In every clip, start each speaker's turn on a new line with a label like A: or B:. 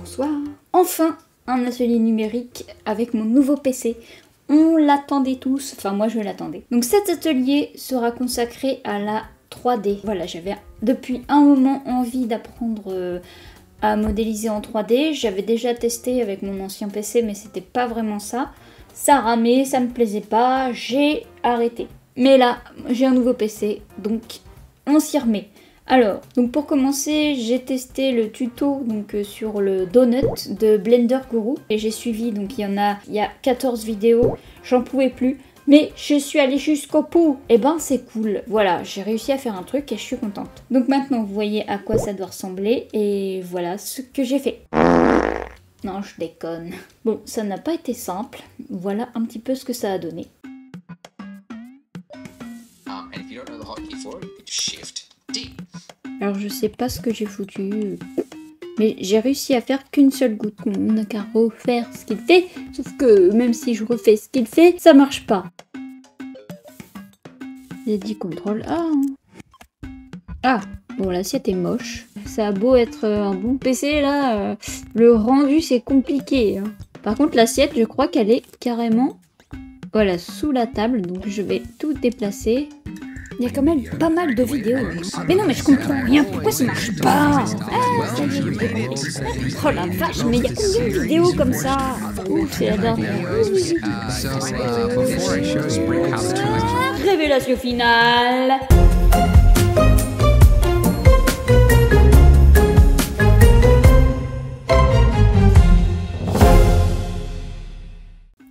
A: Bonsoir. Enfin, un atelier numérique avec mon nouveau PC. On l'attendait tous, enfin moi je l'attendais. Donc cet atelier sera consacré à la 3D. Voilà, j'avais depuis un moment envie d'apprendre à modéliser en 3D. J'avais déjà testé avec mon ancien PC, mais c'était pas vraiment ça. Ça ramait, ça me plaisait pas, j'ai arrêté. Mais là, j'ai un nouveau PC, donc on s'y remet. Alors, donc pour commencer, j'ai testé le tuto sur le donut de Blender Guru et j'ai suivi, donc il y a 14 vidéos, j'en pouvais plus, mais je suis allée jusqu'au bout. Et ben c'est cool, voilà, j'ai réussi à faire un truc et je suis contente. Donc maintenant vous voyez à quoi ça doit ressembler et voilà ce que j'ai fait. Non, je déconne. Bon, ça n'a pas été simple, voilà un petit peu ce que ça a donné. Alors je sais pas ce que j'ai foutu, mais j'ai réussi à faire qu'une seule goutte. On n'a qu'à refaire ce qu'il fait, sauf que même si je refais ce qu'il fait, ça marche pas. J'ai dit contrôle A. Ah, bon l'assiette est moche. Ça a beau être un bon PC là, le rendu c'est compliqué. Hein. Par contre l'assiette, je crois qu'elle est carrément voilà, sous la table, donc je vais tout déplacer. Il y a quand même pas mal de vidéos. Mais non, mais je comprends rien. Pourquoi ça marche pas? Oh la vache, mais il y a combien de vidéos comme ça? Ouf, c'est la dernière. Révélation finale.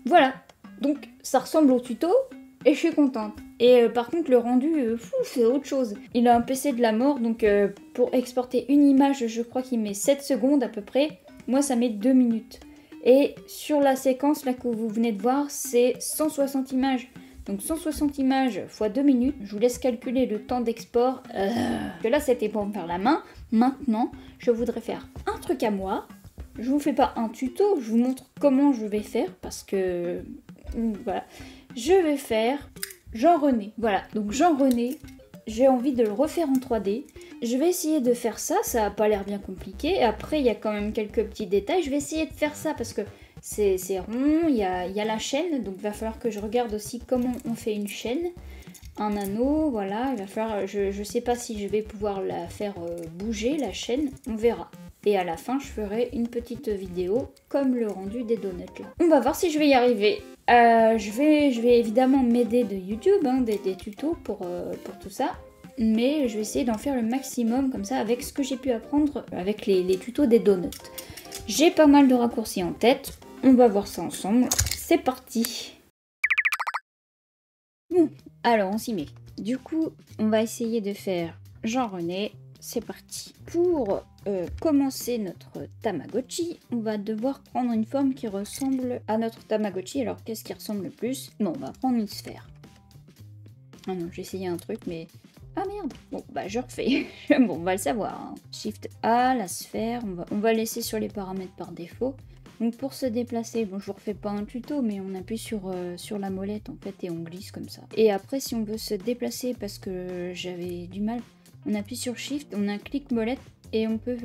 A: Voilà. Donc, ça ressemble au tuto. Et je suis contente. Et par contre, le rendu, c'est autre chose. Il a un PC de la mort, donc pour exporter une image, je crois qu'il met 7 secondes à peu près. Moi, ça met 2 minutes. Et sur la séquence là que vous venez de voir, c'est 160 images. Donc 160 images x 2 minutes. Je vous laisse calculer le temps d'export. Là, c'était pour me faire la main. Maintenant, je voudrais faire un truc à moi. Je vous fais pas un tuto, je vous montre comment je vais faire parce que... voilà. Je vais faire Jean-René. Voilà, donc Jean-René, j'ai envie de le refaire en 3D. Je vais essayer de faire ça, ça n'a pas l'air bien compliqué. Après, il y a quand même quelques petits détails. Je vais essayer de faire ça parce que c'est rond, il y a la chaîne. Donc il va falloir que je regarde aussi comment on fait une chaîne. Un anneau, voilà, il va falloir... Je sais pas si je vais pouvoir la faire bouger, la chaîne, on verra. Et à la fin, je ferai une petite vidéo comme le rendu des donuts là. On va voir si je vais y arriver. Je vais évidemment m'aider de YouTube, hein, des tutos pour tout ça. Mais je vais essayer d'en faire le maximum comme ça avec ce que j'ai pu apprendre avec les tutos des donuts. J'ai pas mal de raccourcis en tête. On va voir ça ensemble. C'est parti. Bon, alors on s'y met. Du coup, on va essayer de faire Jean-René. C'est parti. Pour commencer notre Tamagotchi, on va devoir prendre une forme qui ressemble à notre Tamagotchi. Alors, qu'est-ce qui ressemble le plus? Bon, on va prendre une sphère. Ah non, j'ai essayé un truc, mais... Ah merde. Bon, bah je refais. Bon, on va le savoir. Hein. Shift A, la sphère. On va laisser sur les paramètres par défaut. Donc pour se déplacer, bon je vous refais pas un tuto, mais on appuie sur la molette en fait et on glisse comme ça. Et après, si on veut se déplacer parce que j'avais du mal... On appuie sur Shift, on a un clic molette et on peut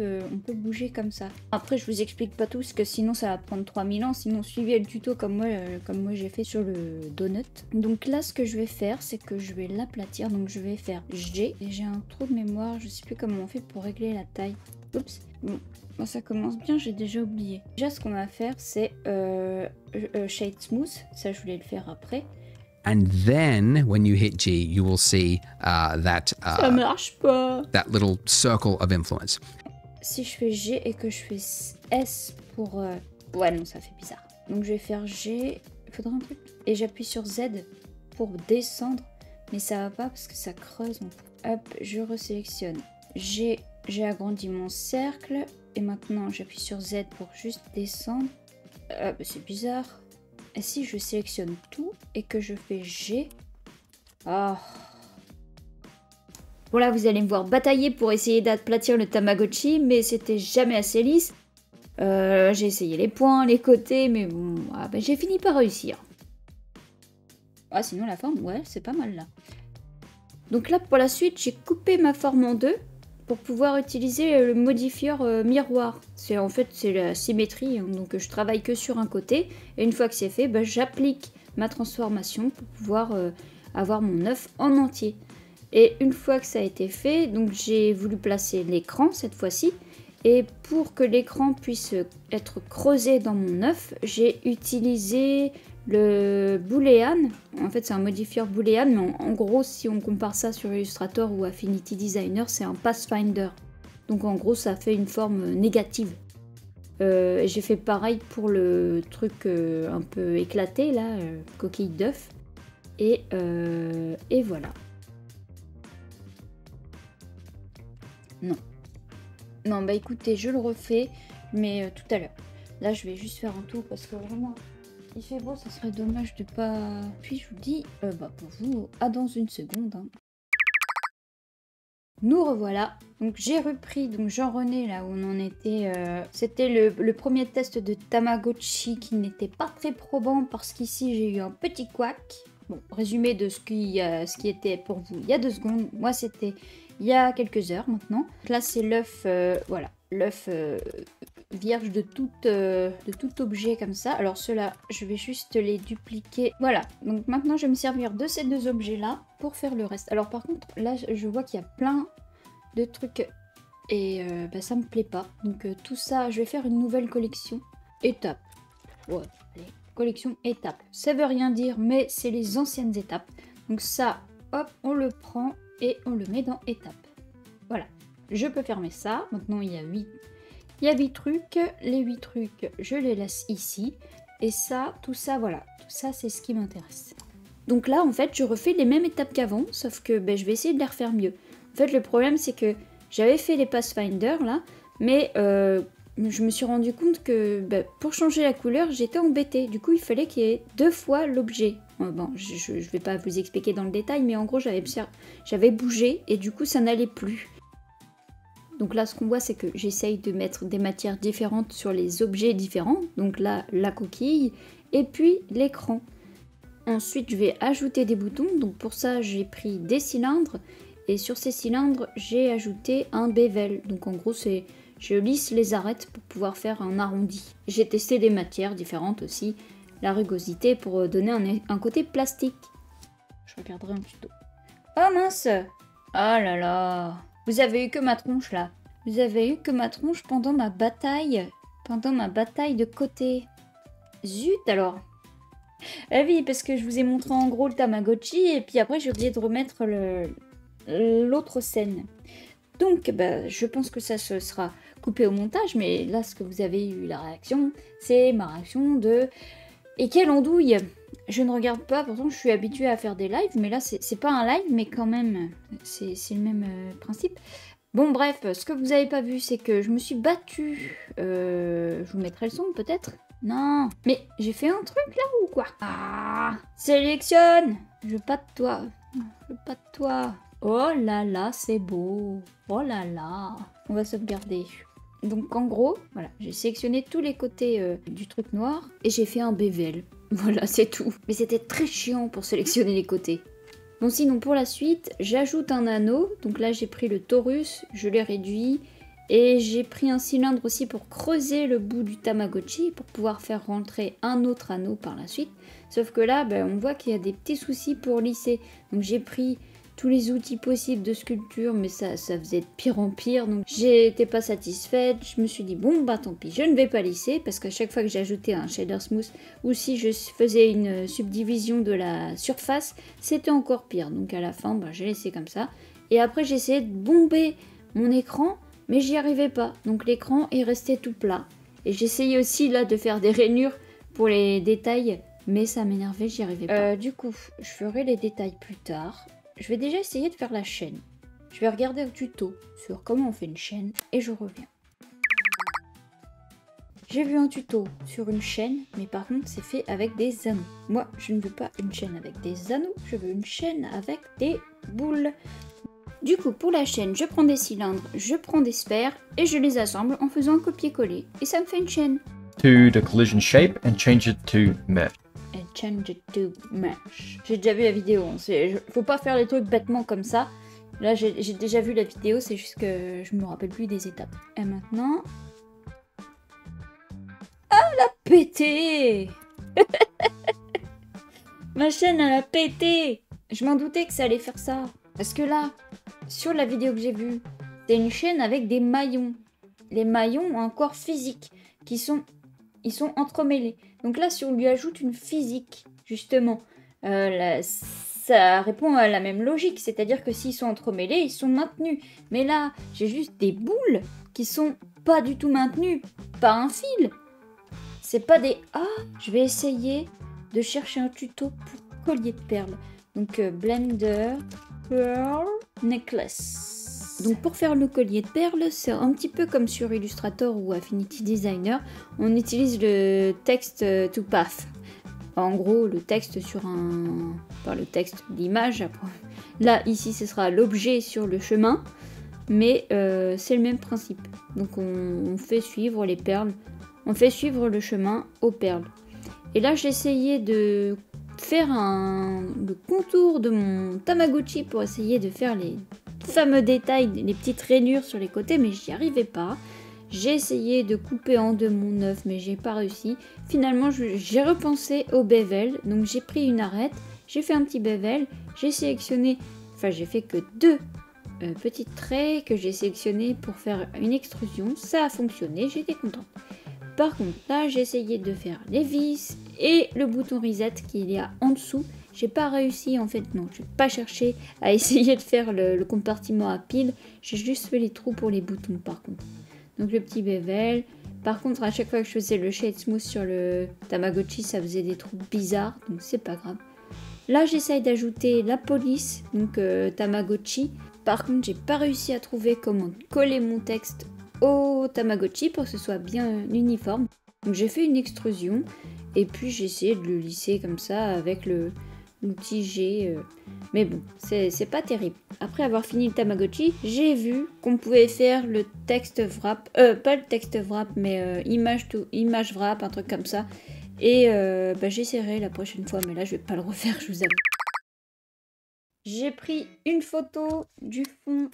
A: bouger comme ça. Après, je vous explique pas tout parce que sinon ça va prendre 3000 ans. Sinon, suivez le tuto comme moi j'ai fait sur le donut. Donc là, ce que je vais faire, c'est que je vais l'aplatir. Donc je vais faire G. Et j'ai un trou de mémoire, je sais plus comment on fait pour régler la taille. Oups, bon, ça commence bien, j'ai déjà oublié. Déjà, ce qu'on va faire, c'est Shade Smooth. Ça, je voulais le faire après.
B: And then, when you hit G, you will see
A: ça marche pas.
B: that little circle of influence.
A: Si je fais G et que je fais S pour... Ouais, non, ça fait bizarre. Donc je vais faire G... Il faudra un truc. Et j'appuie sur Z pour descendre. Mais ça va pas parce que ça creuse. Hop, je resélectionne. J'ai agrandi mon cercle. Et maintenant, j'appuie sur Z pour juste descendre. C'est bizarre. Et si je sélectionne tout et que je fais G... Ah. Bon là, vous allez me voir batailler pour essayer d'aplatir le Tamagotchi, mais c'était jamais assez lisse. J'ai essayé les points, les côtés, mais bon, j'ai fini par réussir. Ah, sinon la forme, ouais, c'est pas mal là. Donc là, pour la suite, j'ai coupé ma forme en deux pour pouvoir utiliser le modifieur miroir. En fait c'est la symétrie, hein, donc je travaille que sur un côté et une fois que c'est fait, j'applique ma transformation pour pouvoir avoir mon œuf en entier. Et une fois que ça a été fait, donc j'ai voulu placer l'écran cette fois-ci. Et pour que l'écran puisse être creusé dans mon œuf, j'ai utilisé le Boolean. En fait, c'est un modifieur Boolean, mais en gros, si on compare ça sur Illustrator ou Affinity Designer, c'est un Pathfinder. Donc en gros, ça fait une forme négative. J'ai fait pareil pour le truc un peu éclaté, là, coquille d'œuf. Et voilà. Non, bah écoutez, je le refais, mais tout à l'heure. Là, je vais juste faire un tour parce que vraiment, il fait beau, ça serait dommage de pas... Puis je vous dis, pour vous, à dans une seconde. Hein. Nous revoilà. Donc j'ai repris, donc Jean-René, là où on en était. C'était le premier test de Tamagotchi qui n'était pas très probant parce qu'ici j'ai eu un petit couac. Bon, résumé de ce qui était pour vous il y a 2 secondes. Moi, c'était il y a quelques heures maintenant. Là, c'est l'œuf, voilà, l'œuf vierge de tout objet comme ça. Alors ceux-là, je vais juste les dupliquer. Voilà, donc maintenant, je vais me servir de ces 2 objets-là pour faire le reste. Alors par contre, là, je vois qu'il y a plein de trucs et ça me plaît pas. Donc tout ça, je vais faire une nouvelle collection. Étape. Ouais, allez. Collection étape. Ça veut rien dire, mais c'est les anciennes étapes. Donc ça, hop, on le prend et on le met dans étape. Voilà. Je peux fermer ça. Maintenant, il y a 8 trucs. Les 8 trucs, je les laisse ici. Et ça, tout ça, voilà. Tout ça, c'est ce qui m'intéresse. Donc là, en fait, je refais les mêmes étapes qu'avant, sauf que je vais essayer de les refaire mieux. En fait, le problème, c'est que j'avais fait les Pathfinder, là, mais... je me suis rendu compte que pour changer la couleur, j'étais embêtée. Du coup, il fallait qu'il y ait 2 fois l'objet. Bon, je vais pas vous expliquer dans le détail, mais en gros, j'avais bougé et du coup, ça n'allait plus. Donc là, ce qu'on voit, c'est que j'essaye de mettre des matières différentes sur les objets différents. Donc là, la coquille et puis l'écran. Ensuite, je vais ajouter des boutons. Donc pour ça, j'ai pris des cylindres. Et sur ces cylindres, j'ai ajouté un bevel. Donc en gros, je lisse les arêtes pour pouvoir faire un arrondi. J'ai testé des matières différentes aussi, la rugosité pour donner un côté plastique. Je regarderai un tuto. Oh mince! Oh là là! Vous avez eu que ma tronche là. Vous avez eu que ma tronche pendant ma bataille. Pendant ma bataille de côté. Zut alors! Ah oui, parce que je vous ai montré en gros le Tamagotchi et puis après j'ai oublié de remettre l'autre scène. Donc, je pense que ça se sera coupé au montage, mais là, ce que vous avez eu la réaction, c'est ma réaction de... Et quelle andouille! Je ne regarde pas, pourtant je suis habituée à faire des lives, mais là, c'est pas un live, mais quand même, c'est le même principe. Bon, bref, ce que vous n'avez pas vu, c'est que je me suis battue. Je vous mettrai le son, peut-être? Non, mais j'ai fait un truc là ou quoi? Ah! Sélectionne! Je veux pas de toi. Je veux pas de toi. Oh là là, c'est beau. Oh là là. On va sauvegarder. Donc en gros, voilà, j'ai sélectionné tous les côtés du truc noir et j'ai fait un bevel. Voilà, c'est tout. Mais c'était très chiant pour sélectionner les côtés. Bon, sinon pour la suite, j'ajoute un anneau. Donc là, j'ai pris le Taurus, je l'ai réduit. Et j'ai pris un cylindre aussi pour creuser le bout du Tamagotchi pour pouvoir faire rentrer un autre anneau par la suite. Sauf que là, on voit qu'il y a des petits soucis pour lisser. Donc j'ai pris tous les outils possibles de sculpture, mais ça faisait de pire en pire. Donc j'étais pas satisfaite. Je me suis dit, bon, tant pis, je ne vais pas lisser. Parce qu'à chaque fois que j'ajoutais un shader smooth, ou si je faisais une subdivision de la surface, c'était encore pire. Donc à la fin, j'ai laissé comme ça. Et après, j'ai essayé de bomber mon écran. Mais j'y arrivais pas, donc l'écran est resté tout plat. Et j'essayais aussi là de faire des rainures pour les détails, mais ça m'énervait, j'y arrivais pas. Du coup, je ferai les détails plus tard. Je vais déjà essayer de faire la chaîne. Je vais regarder un tuto sur comment on fait une chaîne et je reviens. J'ai vu un tuto sur une chaîne, mais par contre c'est fait avec des anneaux. Moi, je ne veux pas une chaîne avec des anneaux, je veux une chaîne avec des boules. Du coup, pour la chaîne, je prends des cylindres, je prends des sphères et je les assemble en faisant un copier-coller. Et ça me fait une chaîne.
C: To the collision shape and change it to mesh.
A: And change it to mesh. J'ai déjà vu la vidéo, faut pas faire les trucs bêtement comme ça. Là, j'ai déjà vu la vidéo, c'est juste que je me rappelle plus des étapes. Et maintenant... Ah, elle a pété. Ma chaîne, elle a pété. Je m'en doutais que ça allait faire ça. Parce que là, sur la vidéo que j'ai vue, c'est une chaîne avec des maillons. Les maillons ont un corps physique, ils sont entremêlés. Donc là, si on lui ajoute une physique, justement, ça répond à la même logique. C'est-à-dire que s'ils sont entremêlés, ils sont maintenus. Mais là, j'ai juste des boules qui sont pas du tout maintenues par un fil. C'est pas des... Ah, je vais essayer de chercher un tuto pour collier de perles. Donc Blender, Pearl, Necklace. Donc pour faire le collier de perles, c'est un petit peu comme sur Illustrator ou Affinity Designer. On utilise le text to path. En gros, le texte sur un... Enfin, le texte, l'image. Là, ici, ce sera l'objet sur le chemin. Mais c'est le même principe. Donc on fait suivre les perles. On fait suivre le chemin aux perles. Et là, j'ai essayé de faire le contour de mon Tamagotchi pour essayer de faire les fameux détails, les petites rainures sur les côtés, mais j'y arrivais pas. J'ai essayé de couper en deux mon œuf, mais j'ai pas réussi. Finalement, j'ai repensé au bevel, donc j'ai pris une arête, j'ai fait un petit bevel, j'ai sélectionné, enfin j'ai fait que deux petits traits que j'ai sélectionnés pour faire une extrusion. Ça a fonctionné, j'étais contente. Par contre, là, j'ai essayé de faire les vis et le bouton reset qu'il y a en dessous. J'ai pas réussi, en fait, non. Je n'ai pas cherché à essayer de faire le compartiment à pile. J'ai juste fait les trous pour les boutons, par contre. Donc, le petit bevel. Par contre, à chaque fois que je faisais le shade smooth sur le Tamagotchi, ça faisait des trous bizarres. Donc, c'est pas grave. Là, j'essaye d'ajouter la police, donc Tamagotchi. Par contre, j'ai pas réussi à trouver comment coller mon texte au Tamagotchi pour que ce soit bien uniforme. Donc j'ai fait une extrusion et puis j'ai essayé de le lisser comme ça avec l'outil G. Mais bon, c'est pas terrible. Après avoir fini le Tamagotchi, j'ai vu qu'on pouvait faire le texte wrap, pas le texte wrap, mais image wrap, un truc comme ça. Et j'essaierai la prochaine fois, mais là je vais pas le refaire, je vous avoue. J'ai pris une photo du fond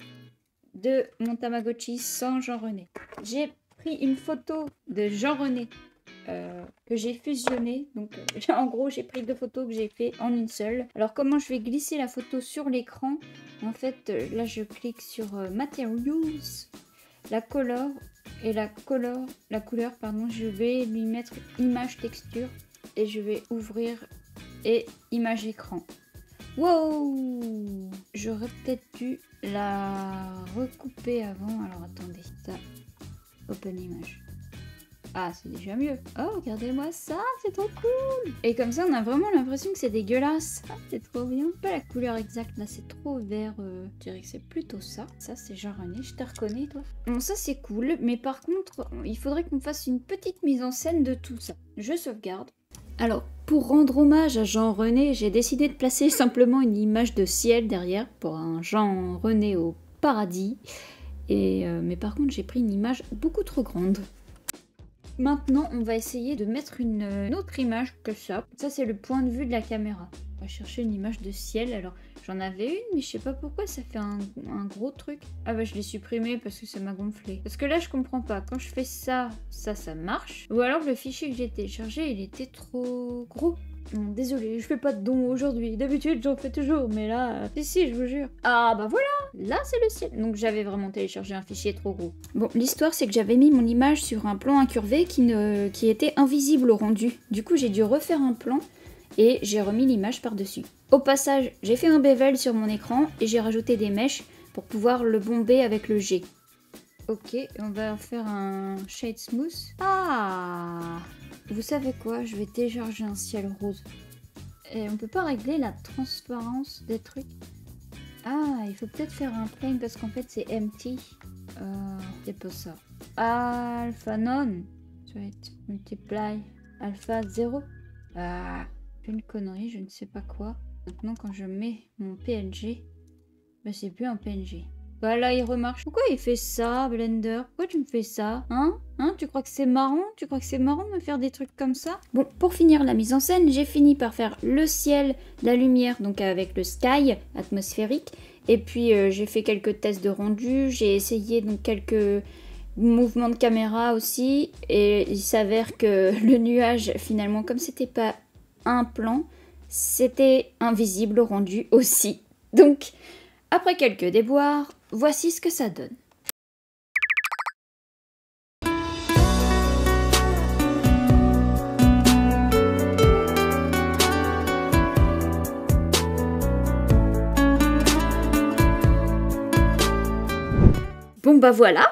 A: de mon Tamagotchi sans Jean-René. J'ai pris une photo de Jean-René que j'ai fusionné. Donc en gros j'ai pris deux photos que j'ai fait en une seule. Alors comment je vais glisser la photo sur l'écran? En fait là je clique sur Materials, la couleur et la couleur pardon, je vais lui mettre image texture et je vais ouvrir et image écran. Wow! J'aurais peut-être dû la recouper avant. Alors attendez, ça, open image. Ah, c'est déjà mieux. Oh, regardez-moi ça, c'est trop cool! Et comme ça, on a vraiment l'impression que c'est dégueulasse. Ah, c'est trop bien. Pas la couleur exacte, là, c'est trop vert. Je dirais que c'est plutôt ça. Ça, c'est Jean-René, je te reconnais, toi. Bon, ça, c'est cool. Mais par contre, il faudrait qu'on fasse une petite mise en scène de tout ça. Je sauvegarde. Alors, pour rendre hommage à Jean-René, j'ai décidé de placer simplement une image de ciel derrière pour un Jean-René au paradis. Mais par contre, j'ai pris une image beaucoup trop grande. Maintenant, on va essayer de mettre une autre image que ça. Ça, c'est le point de vue de la caméra. On va chercher une image de ciel. Alors, j'en avais une, mais je sais pas pourquoi ça fait un gros truc. Ah bah, je l'ai supprimé parce que ça m'a gonflé. Parce que là, je comprends pas. Quand je fais ça, ça marche. Ou alors, le fichier que j'ai téléchargé, il était trop gros. Bon, désolé, je fais pas de dons aujourd'hui. D'habitude, j'en fais toujours, mais là... Si, je vous jure. Ah bah voilà, là c'est le ciel. Donc j'avais vraiment téléchargé un fichier trop gros. Bon, l'histoire c'est que j'avais mis mon image sur un plan incurvé qui était invisible au rendu. Du coup, j'ai dû refaire un plan et j'ai remis l'image par-dessus. Au passage, j'ai fait un bevel sur mon écran et j'ai rajouté des mèches pour pouvoir le bomber avec le G. Ok, on va faire un shade smooth. Ah! Vous savez quoi? Je vais télécharger un ciel rose. Et on peut pas régler la transparence des trucs? Ah, il faut peut-être faire un plane parce qu'en fait c'est empty. C'est pas ça. Alpha non. Multiply. Alpha 0. Ah, une connerie, je ne sais pas quoi. Maintenant quand je mets mon PNG, bah c'est plus un PNG. Voilà, il remarche. Pourquoi il fait ça, Blender? Pourquoi tu me fais ça? Hein? Tu crois que c'est marrant? Tu crois que c'est marrant de me faire des trucs comme ça? Bon, pour finir la mise en scène, j'ai fini par faire le ciel, la lumière, donc avec le sky atmosphérique, Et puis j'ai fait quelques tests de rendu, j'ai essayé donc quelques mouvements de caméra aussi, et il s'avère que le nuage finalement, comme c'était pas un plan, c'était invisible au rendu aussi. Donc après quelques déboires, voici ce que ça donne. Bon bah voilà,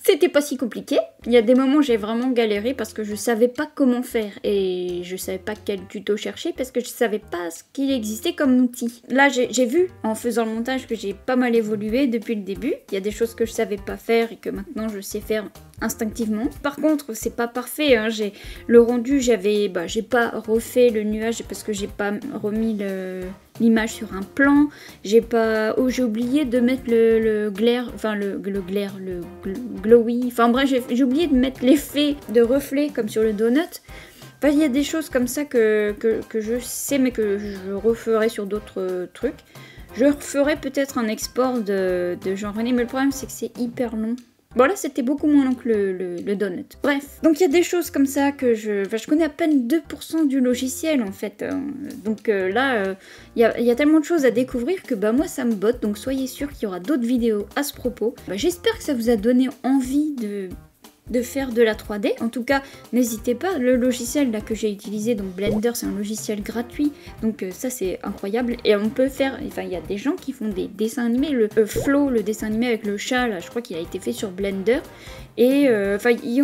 A: c'était pas si compliqué. Il y a des moments où j'ai vraiment galéré parce que je savais pas comment faire et je savais pas quel tuto chercher parce que je savais pas ce qu'il existait comme outil. Là j'ai vu en faisant le montage que j'ai pas mal évolué depuis le début. Il y a des choses que je savais pas faire et que maintenant je sais faire instinctivement. Par contre c'est pas parfait, hein. Le rendu j'ai pas refait le nuage parce que j'ai pas remis l'image sur un plan, j'ai oublié de mettre le glare, enfin le glowy, enfin bref j'ai oublié de mettre l'effet de reflet comme sur le donut. Enfin il y a des choses comme ça que je sais mais que je referai sur d'autres trucs. Je referai peut-être un export de Jean-René, mais le problème c'est que c'est hyper long. Bon là c'était beaucoup moins long que le donut. Bref, donc il y a des choses comme ça que je connais à peine 2% du logiciel en fait. Donc là, il y a tellement de choses à découvrir que bah moi ça me botte. Donc soyez sûrs qu'il y aura d'autres vidéos à ce propos. Bah, j'espère que ça vous a donné envie de faire de la 3D. En tout cas, n'hésitez pas, le logiciel là que j'ai utilisé, donc Blender, c'est un logiciel gratuit, donc ça c'est incroyable. Et on peut faire, enfin il y a des gens qui font des dessins animés, le Flo, le dessin animé avec le chat, là, je crois qu'il a été fait sur Blender. Et enfin il y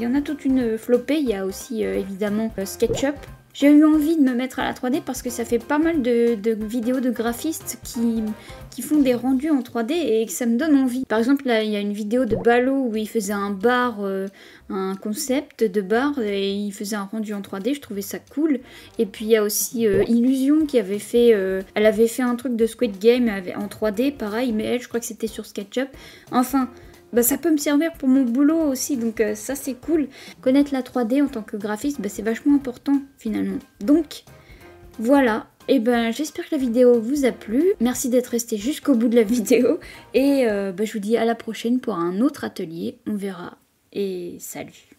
A: en a toute une flopée. Il y a aussi évidemment SketchUp. J'ai eu envie de me mettre à la 3D parce que ça fait pas mal de vidéos de graphistes qui font des rendus en 3D et que ça me donne envie. Par exemple, là, il y a une vidéo de Balo où il faisait un bar, un concept de bar et il faisait un rendu en 3D, je trouvais ça cool. Et puis il y a aussi Illusion qui avait fait, elle avait fait un truc de Squid Game en 3D, pareil, mais elle, je crois que c'était sur SketchUp. Enfin... bah, ça peut me servir pour mon boulot aussi, donc ça c'est cool. Connaître la 3D en tant que graphiste, bah, c'est vachement important finalement. Donc voilà, et ben j'espère que la vidéo vous a plu. Merci d'être resté jusqu'au bout de la vidéo. Et je vous dis à la prochaine pour un autre atelier, on verra. Et salut!